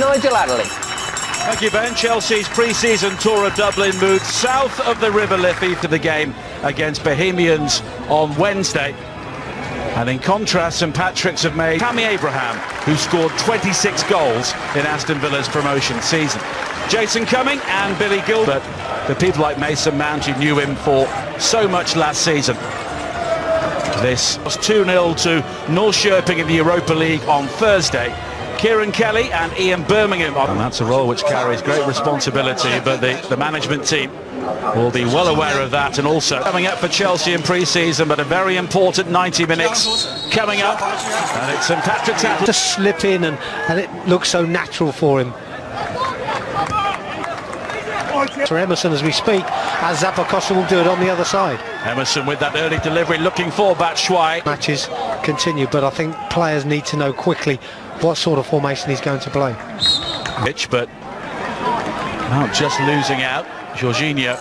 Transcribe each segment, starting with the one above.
Nigel Adderley. Thank you, Ben. Chelsea's pre-season tour of Dublin moved south of the River Liffey for the game against Bohemians on Wednesday. And in contrast, St Patrick's have made Tammy Abraham, who scored 26 goals in Aston Villa's promotion season. Jason Cumming and Billy Gilbert, the people like Mason Mount who knew him for so much last season. This was 2-0 to North Sherping in the Europa League on Thursday. Kieran Kelly and Ian Birmingham. And that's a role which carries great responsibility, but the management team will be well aware of that. And also coming up for Chelsea in pre-season, but a very important 90 minutes coming up. And it's St Patrick's out to slip in, and it looks so natural for him. For Emerson as we speak, as Zappacosta will do it on the other side. Emerson with that early delivery, looking for Batshuayi. Matches continue, but I think players need to know quickly what sort of formation he's going to play. But now just losing out. Jorginho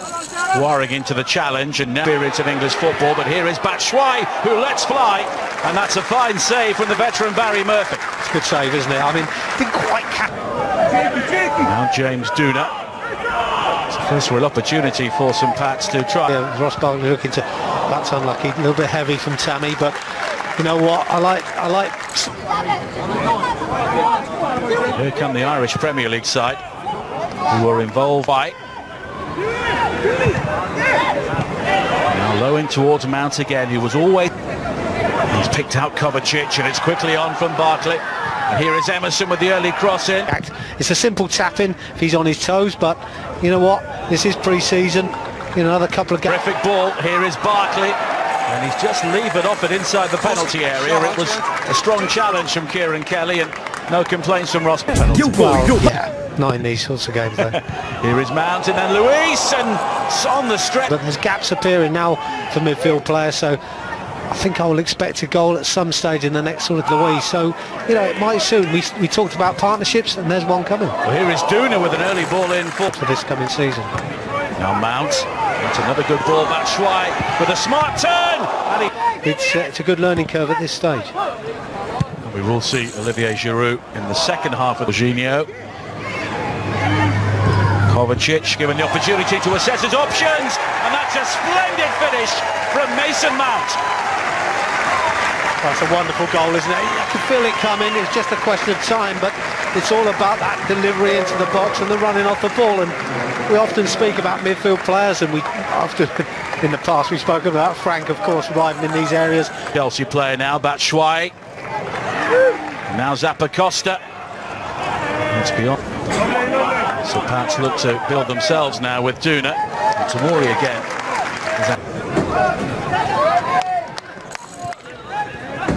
warring into the challenge, and now spirits of English football. But here is Batshuayi, who lets fly, and that's a fine save from the veteran Barry Murphy. It's a good save, isn't it? I mean, didn't quite catch. Now James Duna. It's a first real opportunity for St Pat's to try. Yeah, Ross Barkley looking to. That's unlucky. A little bit heavy from Tammy, but you know what? I like. Here come the Irish Premier League side, who were involved by. Now low in towards Mount again, who was always. He's picked out Kovacic, and it's quickly on from Barkley. And here is Emerson with the early cross in. It's a simple tap in if he's on his toes, but you know what? This is pre-season. In another couple of games. Terrific ball. Here is Barkley. And he's just levered off it inside the penalty area. It was a strong challenge from Kieran Kelly, and no complaints from Ross. Yeah, not in these sorts of games though. Here is Mount and then Luis, and on the stretch. But there's gaps appearing now for midfield players, so I think I will expect a goal at some stage in the next sort of Luis. So, you know, it might soon. We talked about partnerships, and there's one coming. Well, here is Duna with an early ball in for this coming season. Now Mount. That's another good ball. Batshuayi with a smart turn. And it's a good learning curve at this stage. And we will see Olivier Giroud in the second half of Jorginho. Kovacic given the opportunity to assess his options, and that's a splendid finish from Mason Mount. That's a wonderful goal, isn't it? You can feel it coming. It's just a question of time, but it's all about that delivery into the box and the running off the ball. And we often speak about midfield players, and we often in the past we spoke about Frank, of course, arriving in these areas. Chelsea player now, Batshuayi. Now Zappacosta. It's beyond. So Pats look to build themselves now with Duna. And Tamori again.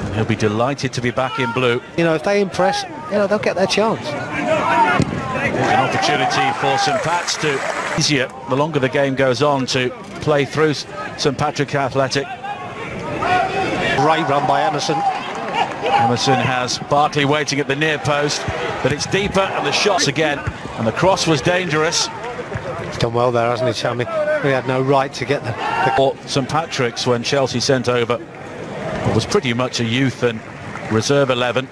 And he'll be delighted to be back in blue. You know, if they impress, you know, they'll get their chance. There's an opportunity for St Pat's to easier the longer the game goes on to play through St Patrick Athletic. Great run by Emerson. Emerson has Barkley waiting at the near post, but it's deeper, and the shots again, and the cross was dangerous. He's done well there, hasn't he, Chammy? We had no right to get the St Patrick's when Chelsea sent over. It was pretty much a youth and reserve 11.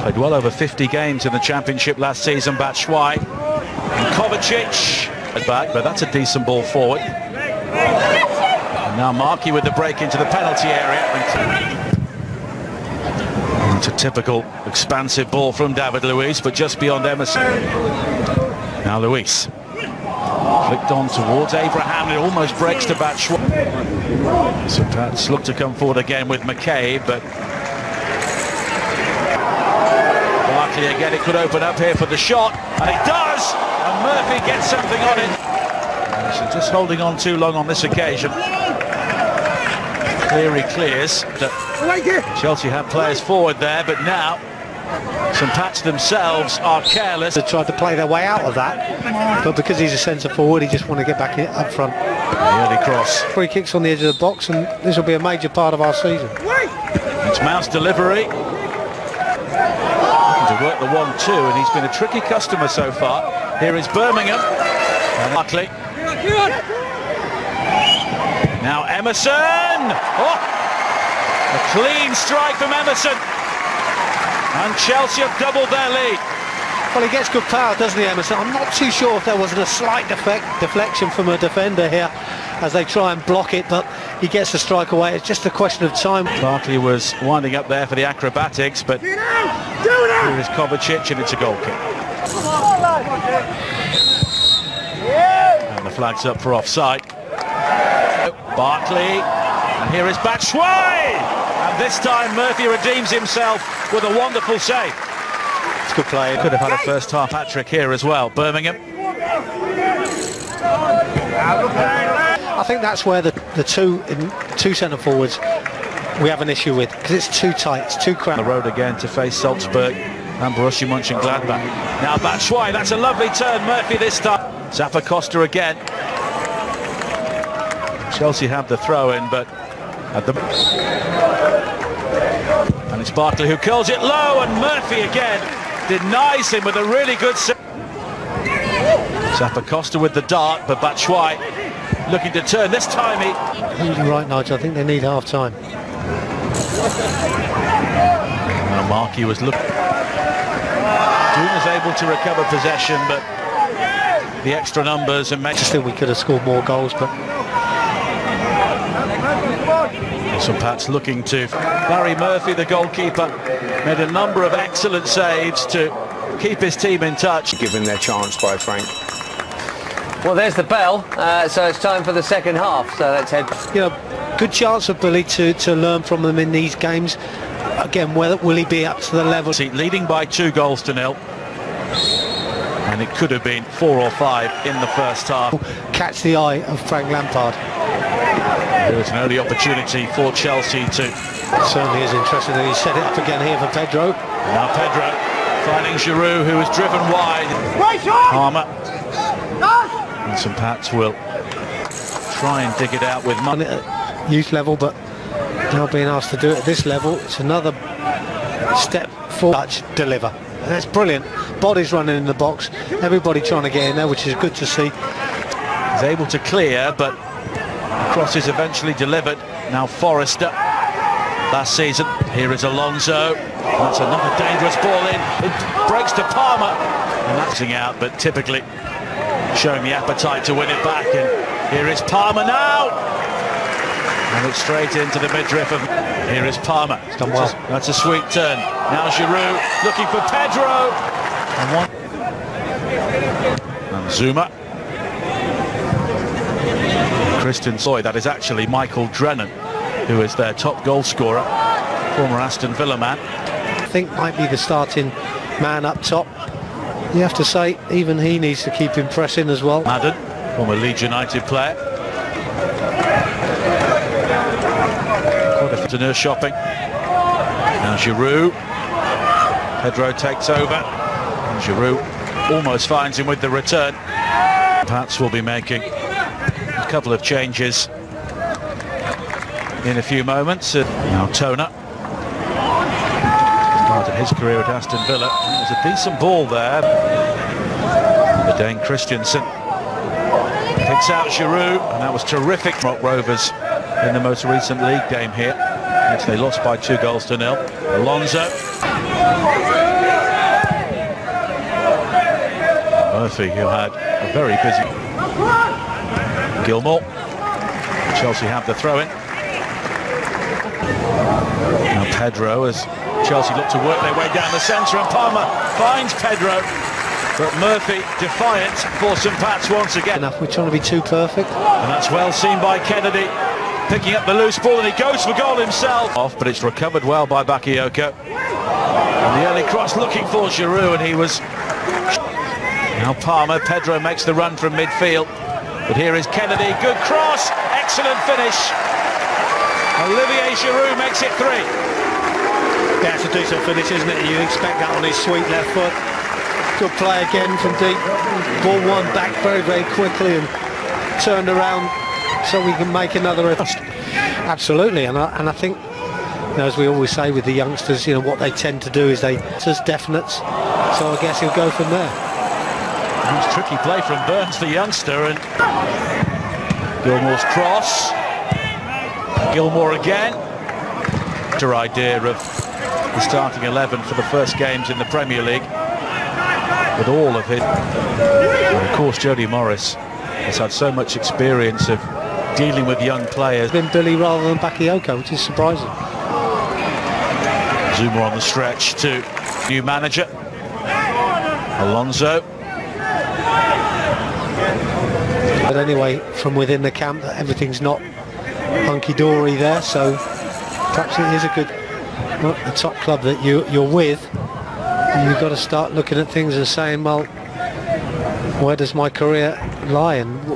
Played well over 50 games in the Championship last season. Batshuayi and Kovacic at back, but that's a decent ball forward. And now Markey with the break into the penalty area. It's a typical expansive ball from David Luiz, but just beyond Emerson. Now Luiz flicked on towards Abraham, and it almost breaks to Batshuayi. So Pats look to come forward again with McCabe, but Barkley again, it could open up here for the shot, and it does, and Murphy gets something on it. So just holding on too long on this occasion. Cleary clears. Chelsea have players forward there, but now St Pat's themselves are careless. They tried to play their way out of that, but because he's a centre forward, he just want to get back in, up front. The early cross. Free kicks on the edge of the box, and this will be a major part of our season. It's Mount's delivery. Looking to work the 1-2, and he's been a tricky customer so far. Here is Birmingham. And Barkley. Now Emerson! Oh! A clean strike from Emerson. And Chelsea have doubled their lead. Well, he gets good power, doesn't he, Emerson? I'm not too sure if there wasn't a slight deflection from a defender here as they try and block it, but he gets the strike away. It's just a question of time. Barkley was winding up there for the acrobatics, but here is Kovacic, and it's a goal kick. And the flag's up for offside. Barkley, and here is Batshuayi, and this time Murphy redeems himself with a wonderful save. It's good play. Could have had a first half hat-trick here as well. Birmingham. I think that's where the two centre forwards we have an issue with, because it's too tight, it's too cramped. On the road again to face Salzburg and Borussia Mönchengladbach. Now Batshuayi, that's a lovely turn. Murphy this time. Zappa Costa again. Chelsea have the throw-in, but at the... And it's Barkley who curls it low, and Murphy again denies him with a really good save. Zappa Costa with the dart, but Batshuayi looking to turn. This time he... You're right, Nigel. I think they need half-time. Well, Markey was looking... Doom was able to recover possession, but the extra numbers and... I just think we could have scored more goals, but... St Pat's looking to... Barry Murphy, the goalkeeper, made a number of excellent saves to keep his team in touch. Given their chance by Frank. Well, there's the bell, so it's time for the second half, so let's head... You know, good chance for Billy to learn from them in these games. Again, will he be up to the level? Leading by 2-0, and it could have been 4 or 5 in the first half. Catch the eye of Frank Lampard. There was an early opportunity for Chelsea to... Certainly is interesting that he set it up again here for Pedro. Now Pedro finding Giroud, who was driven wide. Palmer. And St Pat's will try and dig it out with money at youth level, but now being asked to do it at this level, it's another step forward. Touch, deliver. And that's brilliant. Bodies running in the box, everybody trying to get in there, which is good to see. He's able to clear, but the cross is eventually delivered. Now Forrester, last season. Here is Alonso. That's another dangerous ball in. It breaks to Palmer, and that's out, but typically showing the appetite to win it back. And here is Palmer now, and it's straight into the midriff of... Here is Palmer. It's done well. That's a sweet turn. Now Giroud looking for Pedro, and Zuma. Christian Soy, that is actually Michael Drennan, who is their top goal scorer, former Aston Villa man. I think might be the starting man up top. You have to say, even he needs to keep him pressing as well. Madden, former Leeds United player. Quite a nurse shopping. Now Giroud. Pedro takes over. And Giroud almost finds him with the return. Pats will be making a couple of changes in a few moments. Now Toner. Started his career at Aston Villa. It was a decent ball there. The Dane Christensen picks out Giroud, and that was terrific. Rock Rovers in the most recent league game here, which they lost by 2-0. Alonso. Murphy, who had a very busy... Gilmore. Chelsea have the throw-in. Now Pedro, as Chelsea look to work their way down the centre, and Palmer finds Pedro, but Murphy defiant for St Pat's once again. We're trying to be too perfect. And that's well seen by Kennedy, picking up the loose ball, and he goes for goal himself. Off, but it's recovered well by Bakayoko. And the early cross looking for Giroud, and he was... Now Palmer, Pedro makes the run from midfield, but here is Kennedy, good cross, excellent finish. Olivier Giroud makes it 3. Yeah, it's a decent finish, isn't it? You expect that on his sweet left foot. Good play again from deep. Ball won back very, very quickly and turned around so we can make another effort. Absolutely, and I think, you know, as we always say with the youngsters, you know, what they tend to do is they just definites. So I guess he'll go from there. Nice tricky play from Burns, the youngster, and Gilmore's cross. Gilmore again. Better idea of the starting 11 for the first games in the Premier League. with all of his. And of course, Jody Morris has had so much experience of dealing with young players. Been Billy rather than Bakayoko, which is surprising. Zuma on the stretch to new manager Alonso. But anyway, from within the camp, everything's not hunky-dory there, so perhaps it is a good, well, the top club that you're with, and you've got to start looking at things and saying, well, where does my career lie, and